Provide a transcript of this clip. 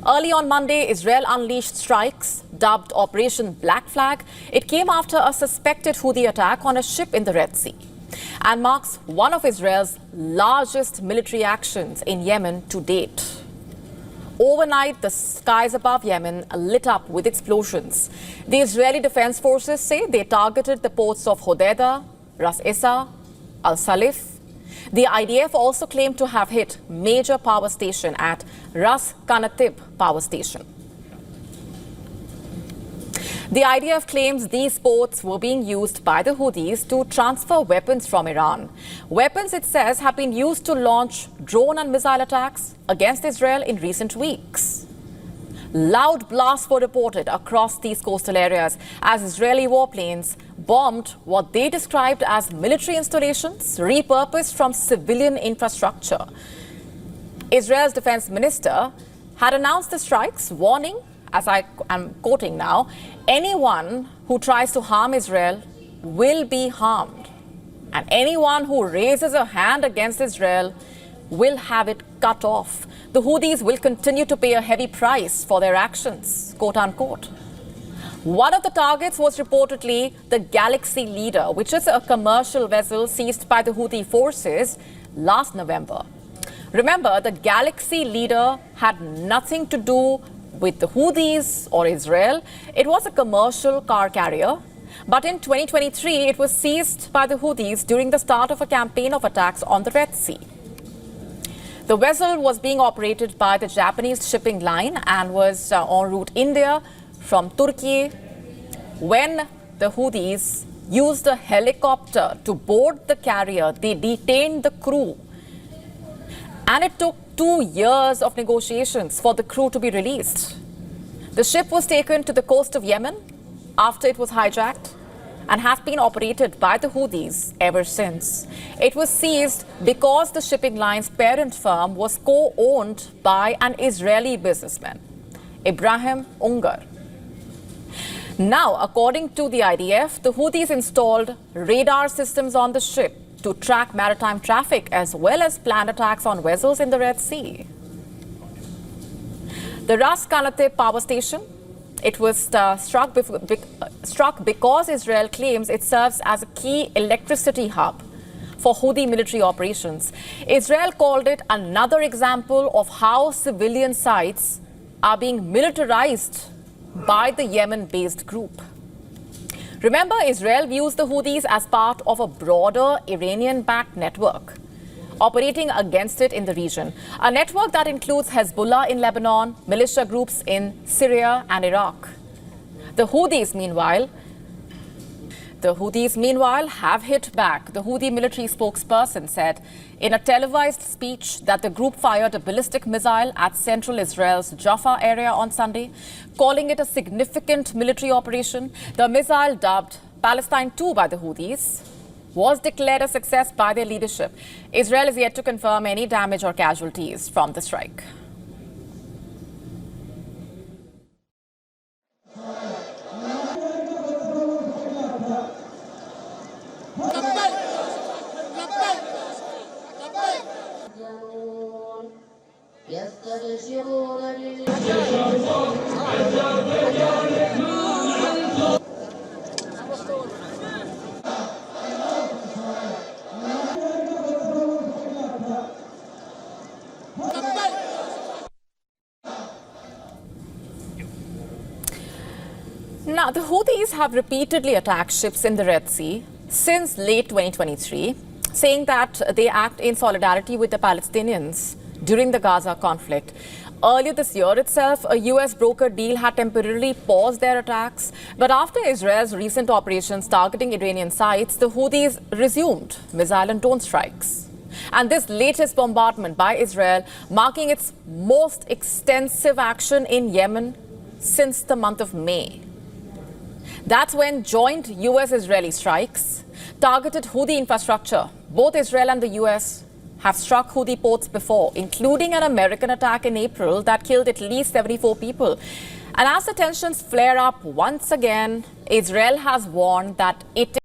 Early on Monday, Israel unleashed strikes dubbed Operation Black Flag. It came after a suspected Houthi attack on a ship in the Red Sea and marks one of Israel's largest military actions in Yemen to date. Overnight, the skies above Yemen lit up with explosions. The Israeli Defense Forces say they targeted the ports of Hodeidah, Ras Issa, Al-Salif. The IDF also claimed to have hit major power station at Ras Kanatib power station. The IDF claims these ports were being used by the Houthis to transfer weapons from Iran. Weapons, it says, have been used to launch drone and missile attacks against Israel in recent weeks. Loud blasts were reported across these coastal areas as Israeli warplanes bombed what they described as military installations repurposed from civilian infrastructure. Israel's defense minister had announced the strikes, warning, as I am quoting now, anyone who tries to harm Israel will be harmed. And anyone who raises a hand against Israel will have it cut off. The Houthis will continue to pay a heavy price for their actions, quote unquote. One of the targets was reportedly the Galaxy Leader, which is a commercial vessel seized by the Houthi forces last November. Remember, the Galaxy Leader had nothing to do with the Houthis or Israel. It was a commercial car carrier. But in 2023, it was seized by the Houthis during the start of a campaign of attacks on the Red Sea. The vessel was being operated by the Japanese shipping line and was en route India from Turkey when the Houthis used a helicopter to board the carrier. They detained the crew. And it took 2 years of negotiations for the crew to be released. The ship was taken to the coast of Yemen after it was hijacked and has been operated by the Houthis ever since. It was seized because the shipping line's parent firm was co-owned by an Israeli businessman, Ibrahim Ungar. Now, according to the IDF, the Houthis installed radar systems on the ship to track maritime traffic as well as planned attacks on vessels in the Red Sea. The Ras Kanatib power station, it was struck because Israel claims it serves as a key electricity hub for Houthi military operations. Israel called it another example of how civilian sites are being militarized by the Yemen-based group. Remember, Israel views the Houthis as part of a broader Iranian-backed network operating against it in the region, a network that includes Hezbollah in Lebanon, militia groups in Syria and Iraq. The Houthis, meanwhile, have hit back. The Houthi military spokesperson said in a televised speech that the group fired a ballistic missile at central Israel's Jaffa area on Sunday, calling it a significant military operation. The missile, dubbed Palestine 2 by the Houthis, was declared a success by their leadership. Israel is yet to confirm any damage or casualties from the strike. Now, the Houthis have repeatedly attacked ships in the Red Sea since late 2023, saying that they act in solidarity with the Palestinians during the Gaza conflict. Earlier this year itself, a US brokered deal had temporarily paused their attacks. But after Israel's recent operations targeting Iranian sites, the Houthis resumed missile and drone strikes. And this latest bombardment by Israel, marking its most extensive action in Yemen since the month of May. That's when joint US-Israeli strikes targeted Houthi infrastructure. Both Israel and the US have struck Houthi ports before, including an American attack in April that killed at least 74 people. And as the tensions flare up once again, Israel has warned that it